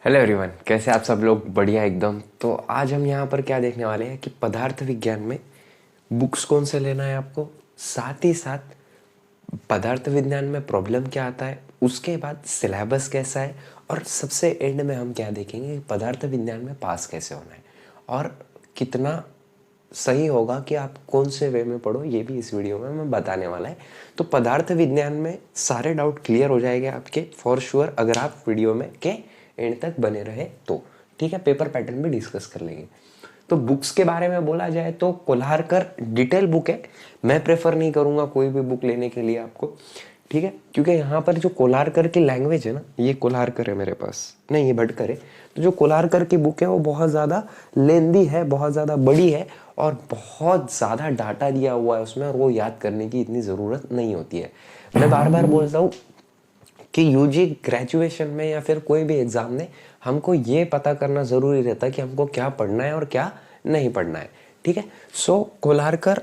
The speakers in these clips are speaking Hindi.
हेलो एवरीवन, कैसे आप सब लोग? बढ़िया एकदम। तो आज हम यहाँ पर क्या देखने वाले हैं कि पदार्थ विज्ञान में बुक्स कौन से लेना है आपको, साथ ही साथ पदार्थ विज्ञान में प्रॉब्लम क्या आता है, उसके बाद सिलेबस कैसा है, और सबसे एंड में हम क्या देखेंगे कि पदार्थ विज्ञान में पास कैसे होना है और कितना सही होगा कि आप कौन से वे में पढ़ो, ये भी इस वीडियो में मैं बताने वाला है। तो पदार्थ विज्ञान में सारे डाउट क्लियर हो जाएंगे आपके फॉर श्योर, अगर आप वीडियो में के एंड तक बने रहे तो। ठीक है, पेपर पैटर्न भी डिस्कस कर लेंगे। तो बुक्स के बारे में बोला जाए तो कोल्हारकर डिटेल बुक है, मैं प्रेफर नहीं करूँगा कोई भी बुक लेने के लिए आपको। ठीक है, क्योंकि यहाँ पर जो कोलारकर की लैंग्वेज है ना, ये कोलारकर है मेरे पास, नहीं ये भटकर है। तो जो कोलारकर की बुक है वो बहुत ज़्यादा लेंदी है, बहुत ज़्यादा बड़ी है और बहुत ज़्यादा डाटा दिया हुआ है उसमें, और वो याद करने की इतनी ज़रूरत नहीं होती है। मैं बार बार बोलता हूँ कि यूजी ग्रेजुएशन में या फिर कोई भी एग्ज़ाम में हमको ये पता करना ज़रूरी रहता है कि हमको क्या पढ़ना है और क्या नहीं पढ़ना है। ठीक है, सो कोलारकर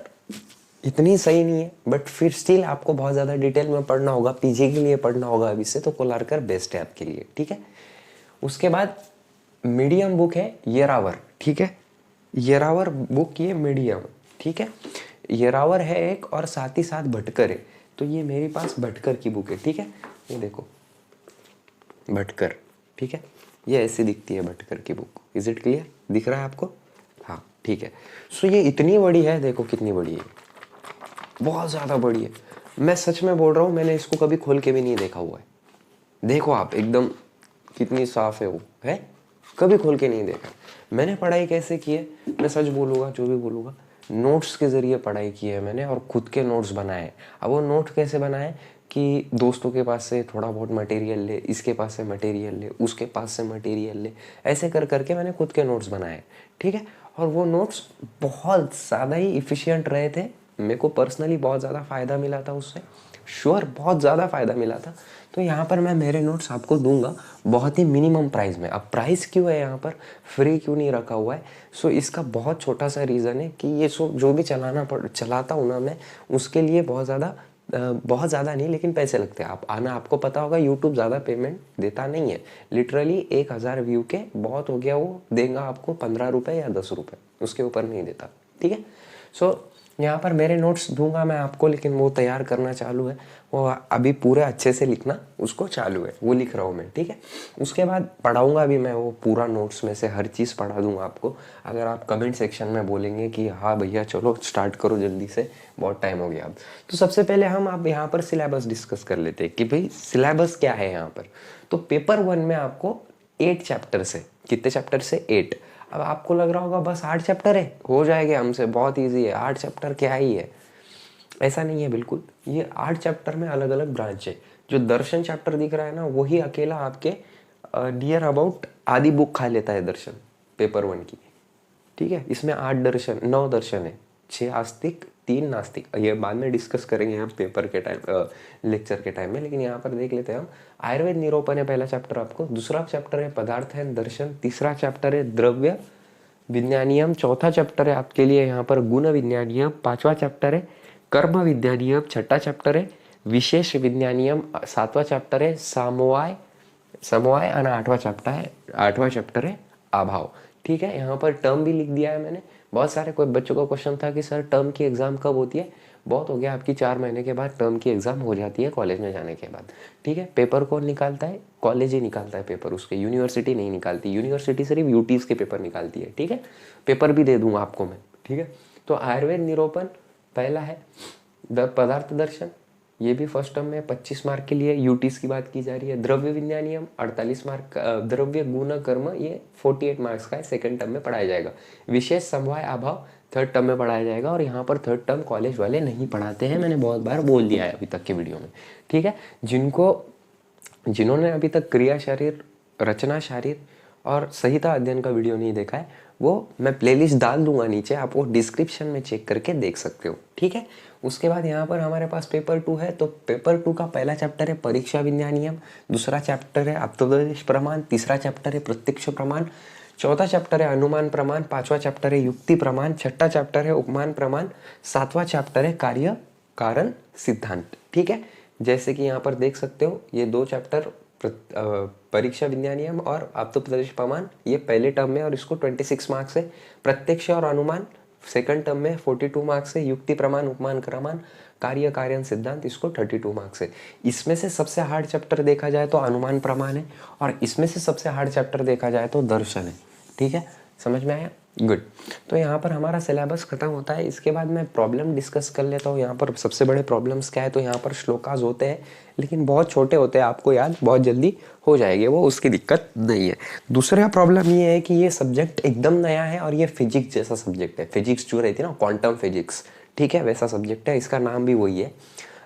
इतनी सही नहीं है, बट फिर स्टिल आपको बहुत ज़्यादा डिटेल में पढ़ना होगा, पीजी के लिए पढ़ना होगा अभी से, तो कोलारकर बेस्ट है आपके लिए। ठीक है, उसके बाद मीडियम बुक है येरावर। ठीक है, येरावर बुक ये मीडियम। ठीक है, येरावर है एक, और साथ ही साथ भटकर है। तो ये मेरे पास भटकर की बुक है। ठीक है, ये देखो भटकर। ठीक है, ये ऐसी दिखती है भटकर की बुक। Is it clear? दिख रहा है आपको? हाँ ठीक है। सो ये इतनी बड़ी है, देखो कितनी बड़ी है, बहुत ज़्यादा बड़ी है। मैं सच में बोल रहा हूँ, मैंने इसको कभी खोल के भी नहीं देखा हुआ है। देखो आप एकदम कितनी साफ है वो, है कभी खोल के नहीं देखा। मैंने पढ़ाई कैसे की है, मैं सच बोलूँगा, जो भी बोलूँगा, नोट्स के ज़रिए पढ़ाई की है मैंने, और खुद के नोट्स बनाए। अब वो नोट कैसे बनाए कि दोस्तों के पास से थोड़ा बहुत मटेरियल ले, इसके पास से मटेरियल ले, उसके पास से मटेरियल ले, ऐसे कर करके मैंने खुद के नोट्स बनाए। ठीक है, और वो नोट्स बहुत ज़्यादा ही इफ़िशियंट रहे थे। मेरे को पर्सनली बहुत ज़्यादा फ़ायदा मिला था उससे, श्योर बहुत ज़्यादा फ़ायदा मिला था। तो यहाँ पर मैं मेरे नोट्स आपको दूंगा बहुत ही मिनिमम प्राइस में। अब प्राइस क्यों है यहाँ पर, फ्री क्यों नहीं रखा हुआ है? सो इसका बहुत छोटा सा रीज़न है कि ये जो भी चलाता हूँ ना मैं, उसके लिए बहुत ज़्यादा नहीं लेकिन पैसे लगते हैं। आपको पता होगा यूट्यूब ज़्यादा पेमेंट देता नहीं है। लिटरली 1000 व्यू के बहुत हो गया, वो देगा आपको 15 रुपये या 10 रुपये, उसके ऊपर नहीं देता। ठीक है, सो यहाँ पर मेरे नोट्स दूंगा मैं आपको, लेकिन वो तैयार करना चालू है, वो अभी पूरे अच्छे से लिखना उसको चालू है, वो लिख रहा हूँ मैं। ठीक है, उसके बाद पढ़ाऊँगा भी मैं वो पूरा, नोट्स में से हर चीज़ पढ़ा दूंगा आपको। अगर आप कमेंट सेक्शन में बोलेंगे कि हाँ भैया चलो स्टार्ट करो जल्दी से, बहुत टाइम हो गया अब। तो सबसे पहले हम आप यहाँ पर सिलेबस डिस्कस कर लेते हैं कि भाई सिलेबस क्या है यहाँ पर। तो पेपर 1 में आपको 8 चैप्टर से, कितने चैप्टर से? 8। अब आपको लग रहा होगा बस 8 चैप्टर है, हो जाएंगे हमसे, बहुत इजी है 8 चैप्टर, क्या ही है। ऐसा नहीं है बिल्कुल, ये 8 चैप्टर में अलग अलग ब्रांच है। जो दर्शन चैप्टर दिख रहा है ना, वही अकेला आपके नियर अबाउट आधी बुक खा लेता है दर्शन, पेपर 1 की। ठीक है, इसमें 8 दर्शन, 9 दर्शन है, 6 आस्तिक 3 नास्तिक, ये बाद में डिस्कस करेंगे हम पेपर के टाइम, लेक्चर के टाइम में। लेकिन यहाँ पर देख लेते हैं हम। आयुर्वेद निरूपण है पहला चैप्टर आपको, दूसरा चैप्टर है पदार्थ है दर्शन, तीसरा चैप्टर है द्रव्य विज्ञानियम, चौथा चैप्टर है आपके लिए यहाँ पर गुण विज्ञानियम, पांचवा चैप्टर है कर्म विज्ञानियम, छठा चैप्टर है विशेष विज्ञानियम, सातवां चैप्टर है समवाय समवाय, और आठवां चैप्टर है अभाव। ठीक है, यहाँ पर टर्म भी लिख दिया है मैंने। बहुत सारे कोई बच्चों का क्वेश्चन था कि सर टर्म की एग्ज़ाम कब होती है? बहुत हो गया, आपकी 4 महीने के बाद टर्म की एग्ज़ाम हो जाती है कॉलेज में जाने के बाद। ठीक है, पेपर कौन निकालता है? कॉलेज ही निकालता है पेपर, उसके यूनिवर्सिटी नहीं निकालती। यूनिवर्सिटी सिर्फ यूटीज़ के पेपर निकालती है। ठीक है, पेपर भी दे दूंगा आपको मैं। ठीक है, तो आयुर्वेद निरूपण पहला है, पदार्थ दर्शन, ये भी फर्स्ट टर्म में 25 मार्क के लिए, यूटीज की बात की जा रही है। द्रव्य विज्ञानियम 48 मार्क, द्रव्य गुण कर्म ये 48 मार्क्स का है, सेकंड टर्म में पढ़ाया जाएगा। विशेष समवाय अभाव थर्ड टर्म में पढ़ाया जाएगा, और यहाँ पर थर्ड टर्म कॉलेज वाले नहीं पढ़ाते हैं, मैंने बहुत बार बोल दिया है अभी तक के वीडियो में। ठीक है, जिन्होंने अभी तक क्रिया शारीर, रचना शारीर और संहिता अध्ययन का वीडियो नहीं देखा है, वो मैं प्लेलिस्ट डाल दूंगा नीचे, आप वो डिस्क्रिप्शन में चेक करके देख सकते हो। ठीक है, उसके बाद यहाँ पर हमारे पास पेपर 2 है। तो पेपर 2 का पहला चैप्टर है परीक्षा विज्ञानियम, दूसरा चैप्टर है आत्मोपदेश प्रमाण, तीसरा चैप्टर है प्रत्यक्ष प्रमाण, चौथा चैप्टर है अनुमान प्रमाण, पांचवा चैप्टर है युक्ति प्रमाण, छठा चैप्टर है उपमान प्रमाण, सातवां चैप्टर है कार्य कारण सिद्धांत। ठीक है, जैसे कि यहाँ पर देख सकते हो, ये 2 चैप्टर परीक्षा विज्ञानियम और आप्तोपदेश प्रमाण ये पहले टर्म में और इसको 26 मार्क्स है। प्रत्यक्ष और अनुमान सेकंड टर्म में 42 मार्क्स है। युक्ति प्रमाण, उपमान, क्रमान, कार्य, कार्यान, सिद्धांत इसको 32 मार्क्स है। इसमें से सबसे हार्ड चैप्टर देखा जाए तो अनुमान प्रमाण है और इसमें से सबसे हार्ड चैप्टर देखा जाए तो दर्शन है। ठीक है, समझ में आया? गुड। तो यहाँ पर हमारा सिलेबस खत्म होता है। इसके बाद मैं प्रॉब्लम डिस्कस कर लेता हूँ। यहाँ पर सबसे बड़े प्रॉब्लम्स क्या है, तो यहाँ पर श्लोकाज होते हैं लेकिन बहुत छोटे होते हैं, आपको याद बहुत जल्दी हो जाएंगे, वो उसकी दिक्कत नहीं है। दूसरा प्रॉब्लम ये है कि ये सब्जेक्ट एकदम नया है और ये फिजिक्स जैसा सब्जेक्ट है। फिजिक्स जो रहती है ना, क्वांटम फिजिक्स, ठीक है, वैसा सब्जेक्ट है। इसका नाम भी वही है।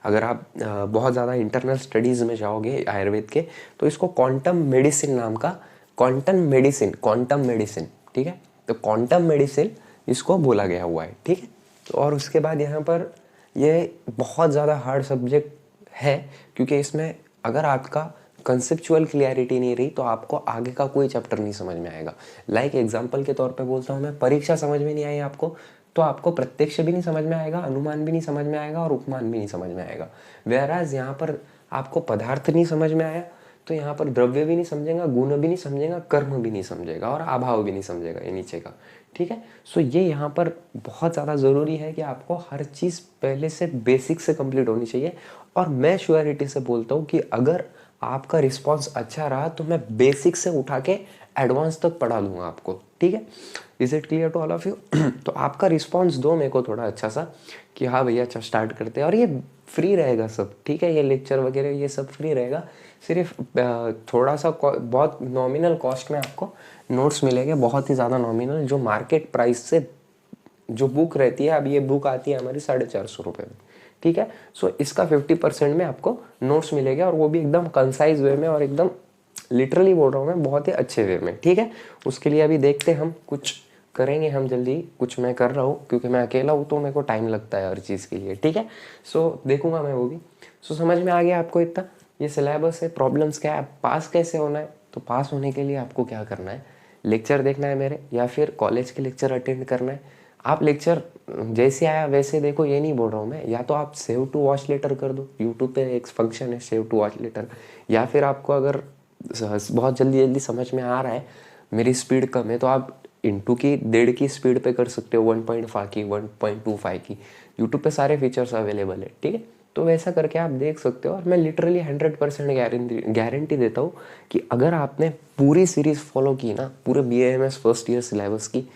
अगर आप बहुत ज़्यादा इंटरनल स्टडीज़ में जाओगे आयुर्वेद के, तो इसको क्वांटम मेडिसिन नाम का, क्वांटम मेडिसिन, ठीक है, तो क्वांटम मेडिसिन इसको बोला गया हुआ है। ठीक है, तो और उसके बाद यहाँ पर ये बहुत ज़्यादा हार्ड सब्जेक्ट है क्योंकि इसमें अगर आपका कंसेप्चुअल क्लियरिटी नहीं रही तो आपको आगे का कोई चैप्टर नहीं समझ में आएगा। लाइक एग्जांपल के तौर पे बोलता हूँ मैं, परीक्षा समझ में नहीं आई आपको तो आपको प्रत्यक्ष भी नहीं समझ में आएगा, अनुमान भी नहीं समझ में आएगा और उपमान भी नहीं समझ में आएगा। वेयरएज यहाँ पर आपको पदार्थ नहीं समझ में आया तो यहाँ पर द्रव्य भी नहीं समझेगा, गुण भी नहीं समझेगा, कर्म भी नहीं समझेगा और अभाव भी नहीं समझेगा, ये नीचे का। ठीक है, सो ये यहाँ पर बहुत ज़्यादा ज़रूरी है कि आपको हर चीज़ पहले से बेसिक से कंप्लीट होनी चाहिए। और मैं श्योरिटी से बोलता हूँ कि अगर आपका रिस्पॉन्स अच्छा रहा तो मैं बेसिक से उठा के एडवांस तक पढ़ा दूंगा आपको। ठीक है, is it clear to all of you? तो आपका रिस्पॉन्स दो मेरे को थोड़ा अच्छा सा कि हाँ भैया अच्छा स्टार्ट करते हैं। और ये फ्री रहेगा सब, ठीक है, ये लेक्चर वगैरह ये सब फ्री रहेगा। सिर्फ थोड़ा सा बहुत नॉमिनल कॉस्ट में आपको नोट्स मिलेंगे, बहुत ही ज़्यादा नॉमिनल, जो मार्केट प्राइस से जो बुक रहती है। अब ये बुक आती है हमारी 450 रुपये में। ठीक है, सो इसका 50% में आपको नोट्स मिलेगा और वो भी एकदम कंसाइज वे में और एकदम लिटरली बोल रहा हूँ मैं, बहुत ही अच्छे वे में। ठीक है, उसके लिए अभी देखते हम कुछ करेंगे हम जल्दी, कुछ मैं कर रहा हूँ क्योंकि मैं अकेला हूँ तो मेरे को टाइम लगता है हर चीज़ के लिए। ठीक है, सो देखूंगा मैं वो भी। सो समझ में आ गया आपको इतना? ये सिलेबस है, प्रॉब्लम्स क्या है, पास कैसे होना है। तो पास होने के लिए आपको क्या करना है, लेक्चर देखना है मेरे या फिर कॉलेज के लेक्चर अटेंड करना है। आप लेक्चर जैसे आया वैसे देखो, ये नहीं बोल रहा हूँ मैं। या तो आप सेव टू वॉच लेटर कर दो, यूट्यूब पे एक फंक्शन है सेव टू वॉच लेटर। या फिर आपको अगर बहुत जल्दी जल्दी समझ में आ रहा है, मेरी स्पीड कम है, तो आप इंटू की 1.5 की स्पीड पे कर सकते हो, 1.5 की, 1.25 की। यूट्यूब पे सारे फीचर्स अवेलेबल है। ठीक है, तो वैसा करके आप देख सकते हो। और मैं लिटरली 100% गारंटी देता हूँ कि अगर आपने पूरी सीरीज़ फॉलो की ना, पूरे BAMS फर्स्ट ईयर सिलेबस की,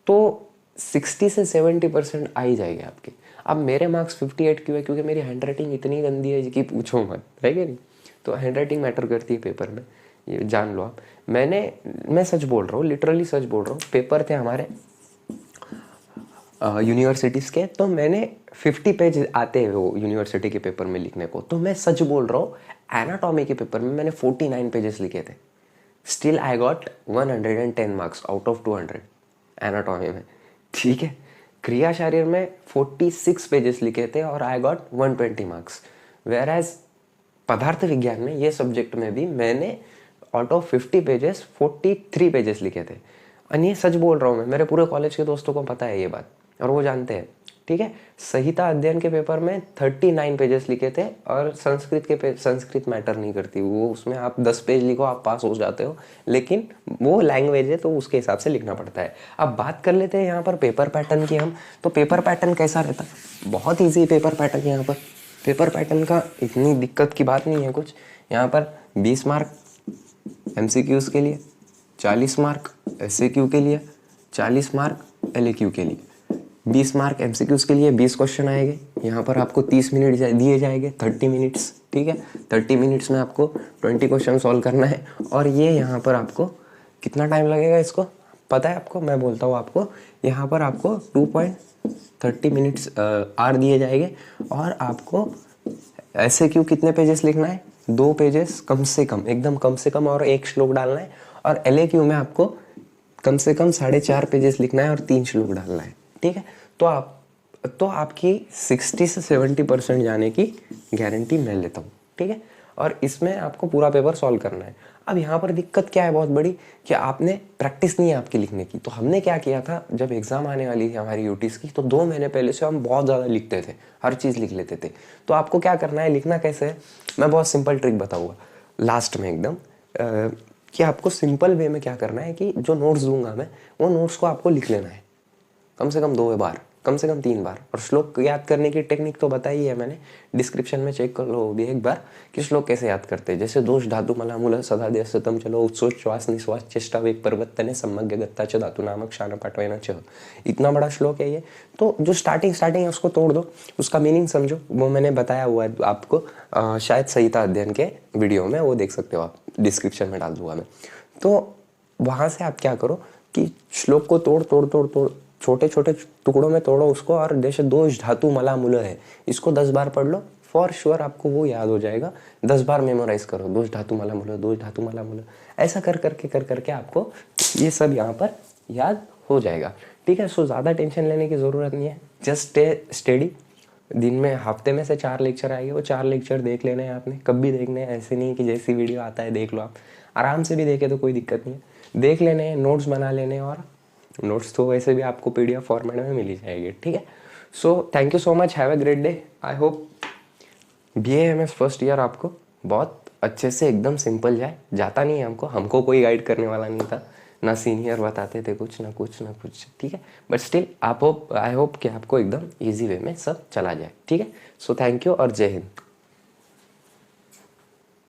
तो 60 से 70% आ ही जाएगी आपकी। अब मेरे मार्क्स 58 क्यों है? क्योंकि मेरी हैंड राइटिंग इतनी गंदी है कि पूछो मत, है कि नहीं? तो हैंड राइटिंग मैटर करती है पेपर में, ये जान लो आप। मैं सच बोल रहा हूँ, लिटरली सच बोल रहा हूँ। पेपर थे हमारे यूनिवर्सिटीज़ के, तो मैंने 50 पेज आते हैं वो यूनिवर्सिटी के पेपर में लिखने को। तो मैं सच बोल रहा हूँ, एनाटॉमी के पेपर में मैंने 49 पेजेस लिखे थे। Still I got 110 marks out of 200 anatomy में। ठीक है, क्रिया शरीर में 46 पेजेस लिखे थे और I got 120 marks. Whereas पदार्थ विज्ञान में, ये सब्जेक्ट में भी मैंने आउट ऑफ 50 पेजेस 43 पेजेस लिखे थे। और ये सच बोल रहा हूँ मैं, मेरे पूरे कॉलेज के दोस्तों को पता है ये बात और वो जानते हैं। ठीक है, संहिता अध्ययन के पेपर में 39 पेजेस लिखे थे। और संस्कृत मैटर नहीं करती, वो उसमें आप 10 पेज लिखो आप पास हो जाते हो, लेकिन वो लैंग्वेज है तो उसके हिसाब से लिखना पड़ता है। अब बात कर लेते हैं यहाँ पर पेपर पैटर्न की हम। तो पेपर पैटर्न कैसा रहता है? बहुत ईजी पेपर पैटर्न। यहाँ पर पेपर पैटर्न का इतनी दिक्कत की बात नहीं है कुछ। यहाँ पर 20 मार्क MCQs के लिए, 40 मार्क SAQ के लिए, 40 मार्क LAQ के लिए। 20 मार्क MCQs के लिए 20 क्वेश्चन आएंगे। यहाँ पर आपको 30 मिनट दिए जाएंगे, 30 मिनट्स। ठीक है, 30 मिनट्स में आपको 20 क्वेश्चन सॉल्व करना है। और ये यहाँ पर आपको कितना टाइम लगेगा इसको पता है आपको? मैं बोलता हूँ आपको, यहाँ पर आपको 2.30 मिनट्स आर दिए जाएंगे। और आपको SAQ कितने पेजेस लिखना है? 2 पेजेस कम से कम, एकदम कम से कम, और 1 श्लोक डालना है। और LAQ में आपको कम से कम 4.5 पेजेस लिखना है और 3 श्लोक डालना है। ठीक है, तो आपकी 60 से 70% जाने की गारंटी मैं लेता हूँ। ठीक है, और इसमें आपको पूरा पेपर सॉल्व करना है। अब यहाँ पर दिक्कत क्या है बहुत बड़ी, कि आपने प्रैक्टिस नहीं है आपकी लिखने की। तो हमने क्या किया था, जब एग्जाम आने वाली थी हमारी यूटीज की, तो 2 महीने पहले से हम बहुत ज़्यादा लिखते थे, हर चीज़ लिख लेते थे। तो आपको क्या करना है, लिखना कैसे है, मैं बहुत सिंपल ट्रिक बताऊँगा। लास्ट में एकदम कि आपको सिंपल वे में क्या करना है कि जो नोट्स दूंगा मैं, वो नोट्स को आपको लिख लेना है कम से कम 2 बार, कम से कम 3 बार। और श्लोक याद करने की टेक्निक तो बताई है मैंने, डिस्क्रिप्शन में चेक कर लो भी एक बार कि श्लोक कैसे याद करते हैं। जैसे दोष धातु मला मूल सदा देशतम चलो उत्सोच श्वास निश्वास चेष्टा वेग पर्वतने सम्यग्य गत्ता च धातु नामक शान पाठवेन च। इतना बड़ा श्लोक है ये। तो जो स्टार्टिंग है उसको तोड़ दो, उसका मीनिंग समझो, वो मैंने बताया हुआ है आपको शायद संहिता अध्ययन के वीडियो में, वो देख सकते हो आप, डिस्क्रिप्शन में डाल दूंगा मैं। तो वहाँ से आप क्या करो कि श्लोक को तोड़ तोड़ तोड़ तोड़ छोटे छोटे टुकड़ों में तोड़ो उसको, और जैसे दोष धातु मला मूल है इसको 10 बार पढ़ लो, फॉर श्योर आपको वो याद हो जाएगा। 10 बार मेमोराइज करो, दोष धातु मला मूल, दोष धातु मला मूल, ऐसा कर करके आपको ये सब यहाँ पर याद हो जाएगा। ठीक है, सो ज़्यादा टेंशन लेने की ज़रूरत नहीं है, जस्ट स्टे स्टेडी। दिन में हफ्ते में से 4 लेक्चर आएंगे, वो 4 लेक्चर देख लेने हैं आपने, कब भी देखने हैं, ऐसे नहीं कि जैसी वीडियो आता है देख लो, आप आराम से भी देखे तो कोई दिक्कत नहीं है, देख लेने हैं, नोट्स बना लेने हैं, और नोट्स तो वैसे भी आपको पीडीएफ फॉर्मेट में मिल ही जाएगी। ठीक है, so thank you so much, have a great day. I hope BA MS first year आपको बहुत अच्छे से एकदम सिंपल जाए। जाता नहीं है हमको कोई गाइड करने वाला नहीं था, ना सीनियर बताते थे कुछ ना कुछ। ठीक है, बट स्टिल आई होप कि आपको एकदम ईजी वे में सब चला जाए। ठीक है, सो थैंक यू और जय हिंद।